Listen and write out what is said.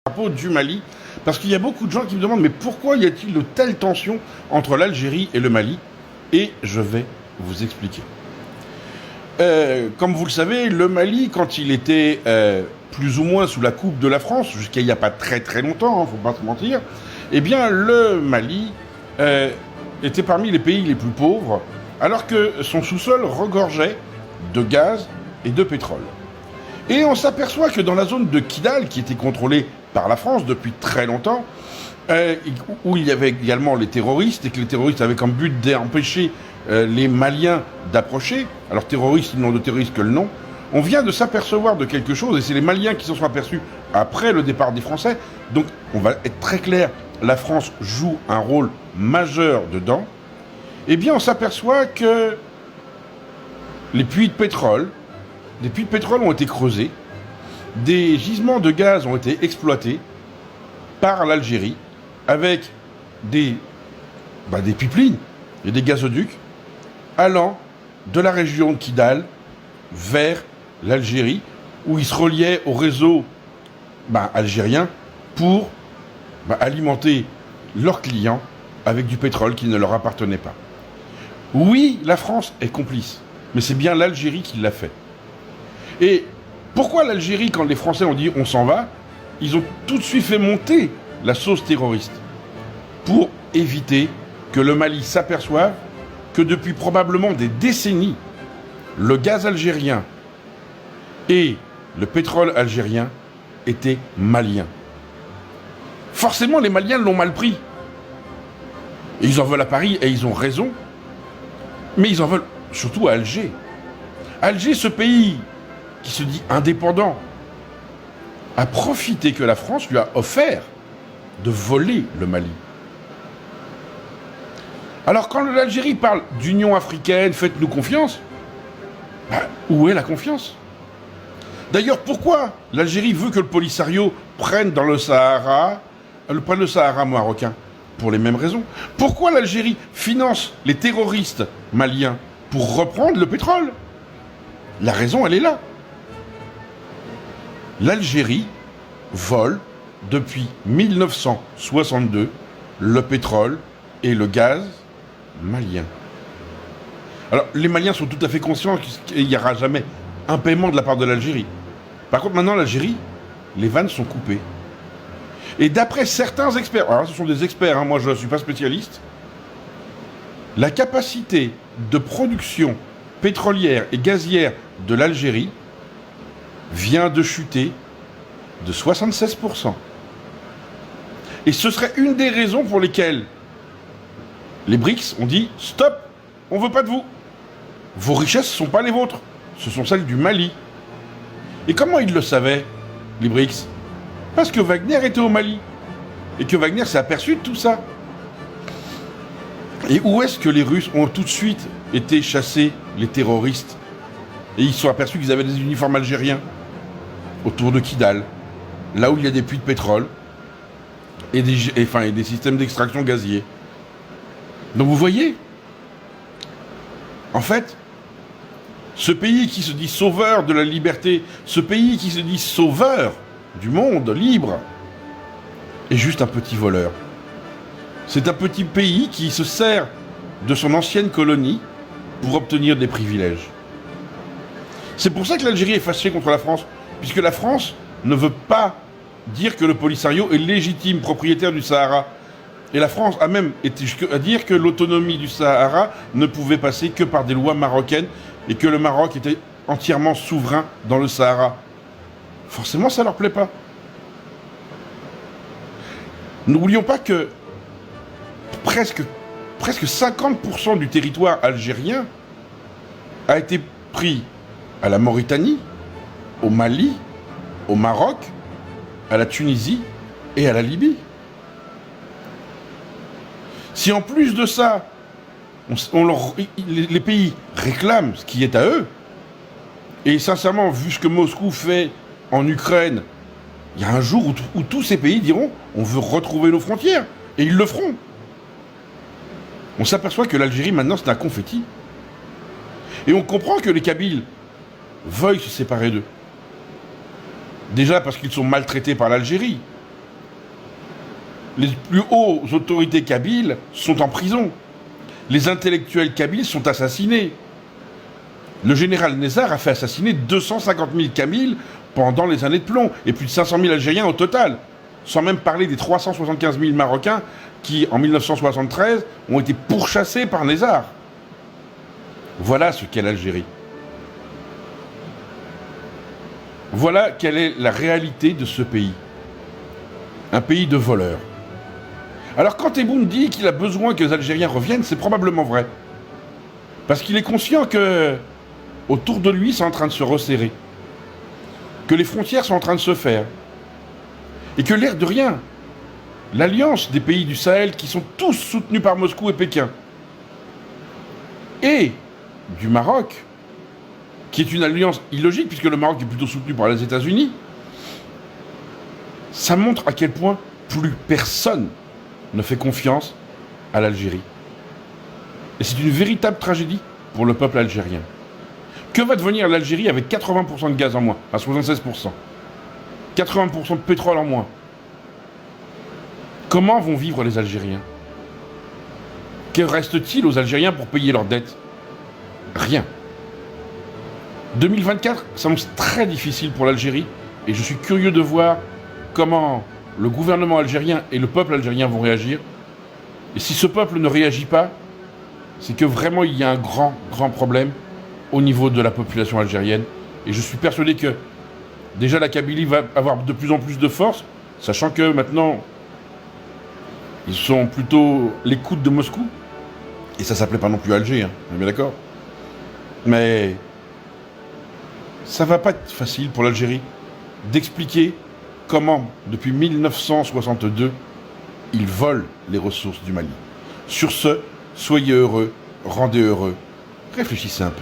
Propos du Mali, parce qu'il y a beaucoup de gens qui me demandent mais pourquoi y a-t-il de telles tensions entre l'Algérie et le Mali? Et je vais vous expliquer. Comme vous le savez, le Mali, quand il était plus ou moins sous la coupe de la France, jusqu'à il n'y a pas très très longtemps, faut pas se mentir, eh bien le Mali était parmi les pays les plus pauvres, alors que son sous-sol regorgeait de gaz et de pétrole. Et on s'aperçoit que dans la zone de Kidal, qui était contrôlée par la France depuis très longtemps, où il y avait également les terroristes, et que les terroristes avaient comme but d'empêcher les Maliens d'approcher, alors terroristes, ils n'ont de terroristes que le nom, on vient de s'apercevoir de quelque chose, et c'est les Maliens qui s'en sont aperçus après le départ des Français, donc on va être très clair, la France joue un rôle majeur dedans, eh bien on s'aperçoit que les puits de pétrole ont été creusés, des gisements de gaz ont été exploités par l'Algérie avec des pipelines et des gazoducs allant de la région de Kidal vers l'Algérie, où ils se reliaient au réseau algérien pour alimenter leurs clients avec du pétrole qui ne leur appartenait pas. Oui, la France est complice, mais c'est bien l'Algérie qui l'a fait. Et pourquoi l'Algérie, quand les Français ont dit on s'en va, ils ont tout de suite fait monter la sauce terroriste pour éviter que le Mali s'aperçoive que depuis probablement des décennies, le gaz algérien et le pétrole algérien étaient maliens. Forcément, les Maliens l'ont mal pris. Et ils en veulent à Paris, et ils ont raison, mais ils en veulent surtout à Alger. Alger, ce pays qui se dit indépendant, a profité que la France lui a offert de voler le Mali. Alors quand l'Algérie parle d'Union africaine, faites-nous confiance, où est la confiance? D'ailleurs, pourquoi l'Algérie veut que le Polisario prenne le Sahara marocain? Pour les mêmes raisons. Pourquoi l'Algérie finance les terroristes maliens? Pour reprendre le pétrole. La raison, elle est là. L'Algérie vole depuis 1962 le pétrole et le gaz malien. Alors, les Maliens sont tout à fait conscients qu'il n'y aura jamais un paiement de la part de l'Algérie. Par contre, maintenant, l'Algérie, les vannes sont coupées. Et d'après certains experts, alors ce sont des experts, moi je ne suis pas spécialiste, la capacité de production pétrolière et gazière de l'Algérie vient de chuter de 76%. Et ce serait une des raisons pour lesquelles les BRICS ont dit « Stop, on ne veut pas de vous. Vos richesses ne sont pas les vôtres, ce sont celles du Mali. » Et comment ils le savaient, les BRICS? Parce que Wagner était au Mali. Et que Wagner s'est aperçu de tout ça. Et où est-ce que les Russes ont tout de suite été chasser les terroristes? Et ils se sont aperçus qu'ils avaient des uniformes algériens autour de Kidal, là où il y a des puits de pétrole et des systèmes d'extraction gazier. Donc vous voyez, en fait, ce pays qui se dit sauveur de la liberté, ce pays qui se dit sauveur du monde libre, est juste un petit voleur. C'est un petit pays qui se sert de son ancienne colonie pour obtenir des privilèges. C'est pour ça que l'Algérie est fâchée contre la France, puisque la France ne veut pas dire que le Polisario est légitime propriétaire du Sahara. Et la France a même été jusqu'à dire que l'autonomie du Sahara ne pouvait passer que par des lois marocaines et que le Maroc était entièrement souverain dans le Sahara. Forcément, ça ne leur plaît pas. N'oublions pas que presque 50% du territoire algérien a été pris à la Mauritanie, au Mali, au Maroc, à la Tunisie et à la Libye. Si en plus de ça, les pays réclament ce qui est à eux, et sincèrement, vu ce que Moscou fait en Ukraine, il y a un jour où tous ces pays diront « on veut retrouver nos frontières », et ils le feront. On s'aperçoit que l'Algérie, maintenant, c'est un confetti. Et on comprend que les Kabyles veuillent se séparer d'eux. Déjà parce qu'ils sont maltraités par l'Algérie, Les plus hautes autorités kabyles sont en prison. Les intellectuels kabyles sont assassinés. Le général Nézar a fait assassiner 250 000 Kabyles pendant les années de plomb, et plus de 500 000 Algériens au total, sans même parler des 375 000 Marocains qui, en 1973, ont été pourchassés par Nézar. Voilà ce qu'est l'Algérie. Voilà quelle est la réalité de ce pays. Un pays de voleurs. Alors quand Tebboune dit qu'il a besoin que les Algériens reviennent, c'est probablement vrai. Parce qu'il est conscient que autour de lui, c'est en train de se resserrer. Que les frontières sont en train de se faire. Et que l'air de rien, l'alliance des pays du Sahel qui sont tous soutenus par Moscou et Pékin, et du Maroc, qui est une alliance illogique, puisque le Maroc est plutôt soutenu par les États-Unis, ça montre à quel point plus personne ne fait confiance à l'Algérie. Et c'est une véritable tragédie pour le peuple algérien. Que va devenir l'Algérie avec 80% de gaz en moins, à 76%, 80% de pétrole en moins? Comment vont vivre les Algériens? Que reste-t-il aux Algériens pour payer leurs dettes? Rien. 2024 s'annonce très difficile pour l'Algérie, et je suis curieux de voir comment le gouvernement algérien et le peuple algérien vont réagir. Et si ce peuple ne réagit pas, c'est que vraiment il y a un grand problème au niveau de la population algérienne. Et je suis persuadé que déjà la Kabylie va avoir de plus en plus de force, sachant que maintenant ils sont plutôt l'écoute de Moscou. Et ça s'appelait pas non plus Alger, hein, on est bien d'accord. Mais ça va pas être facile pour l'Algérie d'expliquer comment, depuis 1962, ils volent les ressources du Mali. Sur ce, soyez heureux, rendez heureux, réfléchissez un peu.